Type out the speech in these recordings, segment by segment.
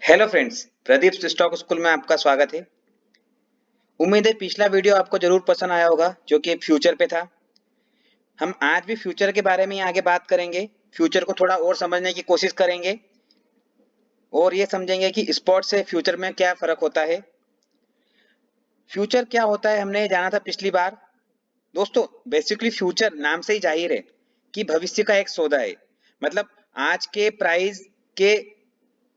Hello friends, Pradeep stock school में आपका स्वागत है। उम्मीद है पिछला वीडियो आपको जरूर पसंद आया होगा जो कि फ्यूचर पे था। हम आज भी फ्यूचर के बारे में ही आगे बात करेंगे। फ्यूचर को थोड़ा और समझने की कोशिश करेंगे और ये समझेंगे कि स्पोर्ट्स से फ्यूचर में क्या फर्क होता है। फ्यूचर क्या होता है हमने जाना था पिछली बार। दोस्तों, बेसिकली फ्यूचर नाम से ही जाहिर है कि भविष्य का एक सौदा है। मतलब आज के प्राइस के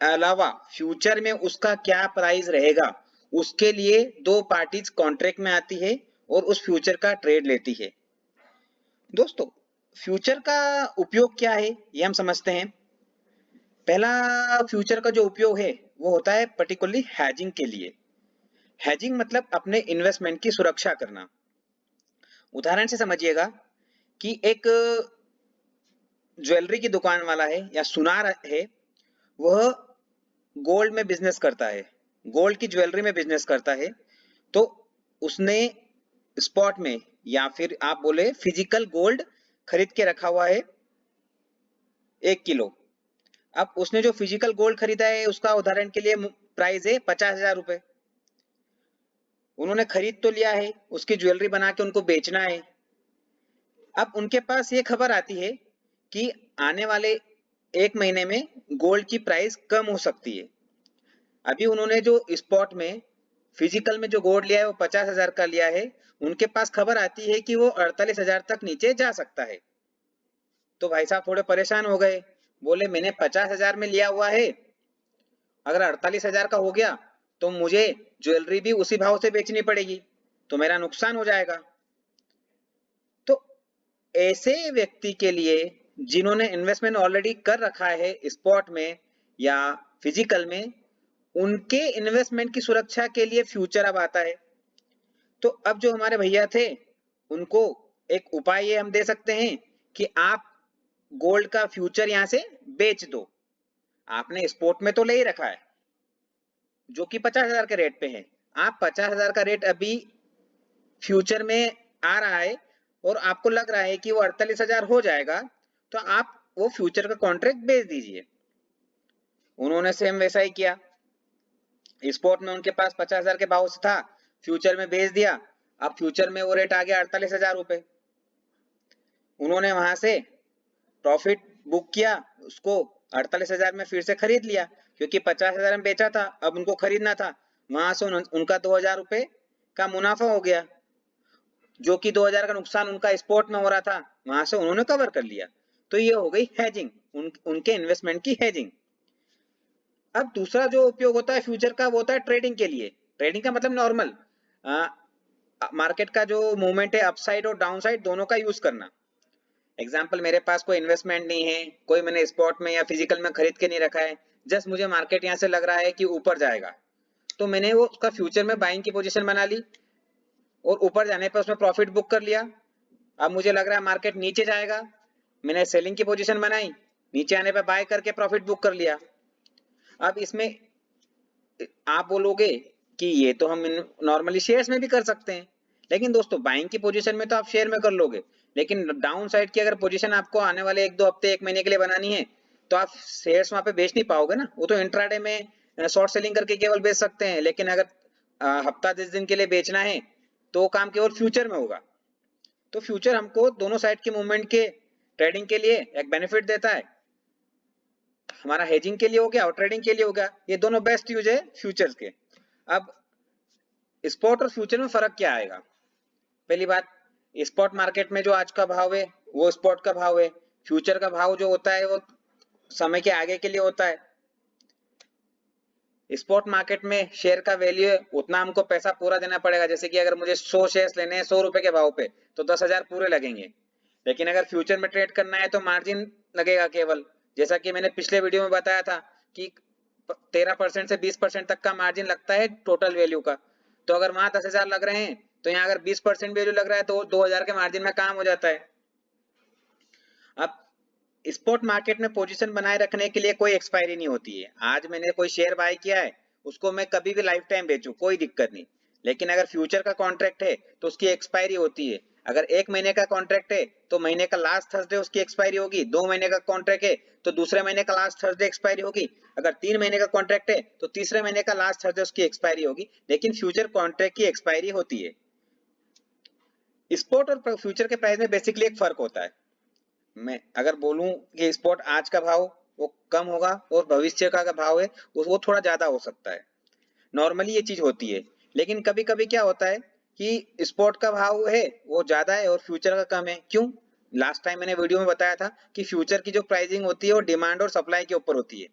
अलावा फ्यूचर में उसका क्या प्राइस रहेगा, उसके लिए दो पार्टीज कॉन्ट्रैक्ट में आती है और उस फ्यूचर का ट्रेड लेती है। दोस्तों, फ्यूचर का उपयोग क्या है ये हम समझते हैं। पहला, फ्यूचर का जो उपयोग है वो होता है पर्टिकुलरली हैजिंग के लिए। हैजिंग मतलब अपने इन्वेस्टमेंट की सुरक्षा करना। उदाहरण से समझिएगा कि एक ज्वेलरी की दुकान वाला है या सुनार है, वह गोल्ड में बिजनेस करता है, गोल्ड की ज्वेलरी में बिजनेस करता है। तो उसने स्पॉट में या फिर आप बोले फिजिकल गोल्ड खरीद के रखा हुआ है 1 किलो। अब उसने जो फिजिकल गोल्ड खरीदा है उसका उदाहरण के लिए प्राइस है 50,000 रुपए। उन्होंने खरीद तो लिया है, उसकी ज्वेलरी बना के उनको बेचना है। अब उनके पास ये खबर आती है कि आने वाले 1 महीने में गोल्ड की प्राइस कम हो सकती है। अभी उन्होंने जो स्पॉट में फिजिकल में जो गोल्ड लिया है वो 50,000 का लिया है। उनके पास खबर आती है कि वो 48,000 तक नीचे जा सकता है। तो भाई साहब थोड़े परेशान हो गए, बोले मैंने 50,000 में लिया हुआ है, अगर 48,000 का हो गया तो मुझे ज्वेलरी भी उसी भाव से बेचनी पड़ेगी, तो मेरा नुकसान हो जाएगा। तो ऐसे व्यक्ति के लिए जिन्होंने इन्वेस्टमेंट ऑलरेडी कर रखा है स्पॉट में या फिजिकल में, उनके इन्वेस्टमेंट की सुरक्षा के लिए फ्यूचर अब आता है। तो अब जो हमारे भैया थे उनको एक उपाय ये हम दे सकते हैं कि आप गोल्ड का फ्यूचर यहां से बेच दो। आपने स्पोर्ट में तो ले ही रखा है जो कि 50,000 के रेट पे है। आप 50,000 का रेट अभी फ्यूचर में आ रहा है और आपको लग रहा है कि वो 48,000 हो जाएगा, तो आप वो फ्यूचर का कॉन्ट्रैक्ट बेच दीजिए। उन्होंने सेम वैसा ही किया। स्पोर्ट में उनके पास 50,000 के भाव से था, फ्यूचर में बेच दिया। अब फ्यूचर में वो रेट आ गया 48,000 रुपए। उन्होंने वहां से प्रॉफिट बुक किया, उसको 48,000 में फिर से खरीद लिया, क्योंकि 50,000 में बेचा था, अब उनको खरीदना था। वहां से उनका 2,000 रुपए का मुनाफा हो गया, जो कि 2,000 का नुकसान उनका स्पॉट में हो रहा था, वहां से उन्होंने कवर कर लिया। तो ये हो गई हैजिंग, उनके इन्वेस्टमेंट की हैजिंग। अब दूसरा जो उपयोग होता है फ्यूचर का वो होता है ट्रेडिंग के लिए। ट्रेडिंग का मतलब नॉर्मल मार्केट का जो मूवमेंट है अपसाइड और डाउन साइड दोनों का यूज करना। एग्जाम्पल, मेरे पास कोई इन्वेस्टमेंट नहीं है, कोई मैंने स्पॉट में या फिजिकल में खरीद के नहीं रखा है, जस्ट मुझे मार्केट यहाँ से लग रहा है कि ऊपर जाएगा, तो मैंने वो उसका फ्यूचर में बाइंग की पोजीशन बना ली और ऊपर जाने पर उसमें प्रॉफिट बुक कर लिया। अब मुझे लग रहा है मार्केट नीचे जाएगा, मैंने सेलिंग की पोजीशन बनाई, नीचे आने पर बाय करके प्रॉफिट बुक कर लिया। अब इसमें आप बोलोगे कि ये तो हम नॉर्मली शेयर्स में भी कर सकते हैं, लेकिन दोस्तों बाइंग की पोजीशन में तो आप शेयर में कर लोगे, लेकिन डाउन साइड की अगर पोजीशन आपको आने वाले 1-2 हफ्ते 1 महीने के लिए बनानी है तो आप शेयर्स वहां पे बेच नहीं पाओगे ना। वो तो इंट्राडे में शॉर्ट सेलिंग करके केवल बेच सकते हैं, लेकिन अगर हफ्ता 10 दिन के लिए बेचना है तो वो काम केवल फ्यूचर में होगा। तो फ्यूचर हमको दोनों साइड के मूवमेंट के ट्रेडिंग के लिए एक बेनिफिट देता है। हमारा हेजिंग के लिए हो गया और ट्रेडिंग के लिए हो गया, ये दोनों बेस्ट यूज है फ्यूचर्स के। अब स्पॉट और फ्यूचर में फर्क क्या आएगा। पहली बात, स्पॉट मार्केट में जो आज का भाव है वो स्पॉट का भाव है। फ्यूचर का भाव जो होता है वो समय के आगे के लिए होता है। स्पॉट मार्केट में शेयर का वैल्यू है उतना हमको पैसा पूरा देना पड़ेगा, जैसे कि अगर मुझे 100 शेयर्स लेने हैं 100 रुपए के भाव पे तो 10,000 पूरे लगेंगे। लेकिन अगर फ्यूचर में ट्रेड करना है तो मार्जिन लगेगा केवल, जैसा कि मैंने पिछले वीडियो में बताया था कि 13% से 20% तक का मार्जिन लगता है टोटल वैल्यू का। तो अगर वहां 10,000 लग रहे हैं तो यहाँ अगर 20% वैल्यू लग रहा है तो 2,000 के मार्जिन में काम हो जाता है। अब स्पॉट मार्केट में पोजीशन बनाए रखने के लिए कोई एक्सपायरी नहीं होती है। आज मैंने कोई शेयर बाय किया है, उसको मैं कभी भी लाइफ टाइम बेचूं कोई दिक्कत नहीं। लेकिन अगर फ्यूचर का कॉन्ट्रैक्ट है तो उसकी एक्सपायरी होती है। अगर 1 महीने का कॉन्ट्रैक्ट है तो महीने का लास्ट थर्सडे उसकी एक्सपायरी होगी, 2 महीने का कॉन्ट्रैक्ट है तो दूसरे महीने का लास्ट थर्सडे एक्सपायरी होगी, अगर 3 महीने का कॉन्ट्रैक्ट है तो तीसरे महीने का लास्ट थर्सडे उसकी एक्सपायरी होगी, लेकिन फ्यूचर कॉन्ट्रैक्ट की एक्सपायरी होती है। स्पॉट और फ्यूचर के प्राइस में बेसिकली एक फर्क होता है। मैं अगर बोलूं कि स्पॉट आज का भाव वो कम होगा और भविष्य का भाव है वो थोड़ा ज्यादा हो सकता है, नॉर्मली ये चीज होती है। लेकिन कभी कभी क्या होता है कि स्पॉट का भाव है वो ज्यादा है और फ्यूचर का कम है। क्यों? लास्ट टाइम मैंने वीडियो में बताया था कि फ्यूचर की जो प्राइसिंग होती है वो डिमांड और सप्लाई के ऊपर होती है।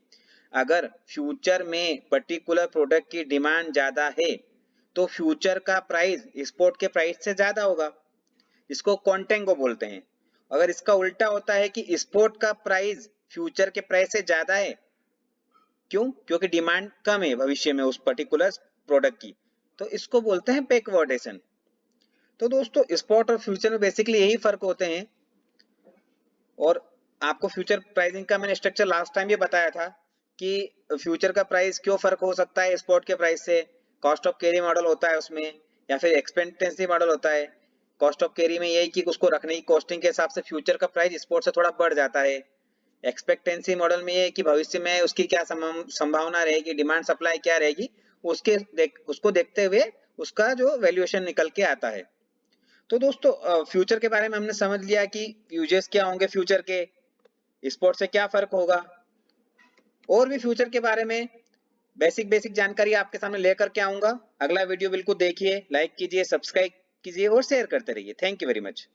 अगर फ्यूचर में पर्टिकुलर प्रोडक्ट की डिमांड ज्यादा है तो फ्यूचर का प्राइस स्पॉट के प्राइस से ज्यादा होगा, इसको कॉन्टेंगो बोलते हैं। अगर इसका उल्टा होता है कि स्पॉट का प्राइस फ्यूचर के प्राइस से ज्यादा है, क्यों? क्योंकि डिमांड कम है भविष्य में उस पर्टिकुलर प्रोडक्ट की, तो इसको बोलते हैं बैकवर्डेशन। तो दोस्तों स्पॉट और फ्यूचर में बेसिकली यही फर्क होते हैं। और आपको फ्यूचर प्राइसिंग का मैंने स्ट्रक्चर लास्ट टाइम भी बताया था कि फ्यूचर का प्राइस क्यों फर्क हो सकता है स्पॉट के प्राइस से। कॉस्ट ऑफ कैरी मॉडल होता है उसमें, या फिर एक्सपेंटेंसी मॉडल होता है। कॉस्ट ऑफ कैरी में यही कि उसको रखने की कॉस्टिंग के हिसाब से फ्यूचर का प्राइस स्पॉट से थोड़ा बढ़ जाता है। एक्सपेक्टेंसी मॉडल में ये है कि भविष्य में उसकी क्या संभावना रहेगी, डिमांड सप्लाई क्या रहेगी, उसको देखते हुए उसका जो वैल्यूएशन निकल के आता है। तो दोस्तों फ्यूचर के बारे में हमने समझ लिया कि यूजेस क्या होंगे फ्यूचर के, स्पॉट से क्या फर्क होगा। और भी फ्यूचर के बारे में बेसिक बेसिक जानकारी आपके सामने लेकर के आऊंगा। अगला वीडियो बिल्कुल देखिए, लाइक कीजिए, सब्सक्राइब कीजिए और शेयर करते रहिए। Thank you very much.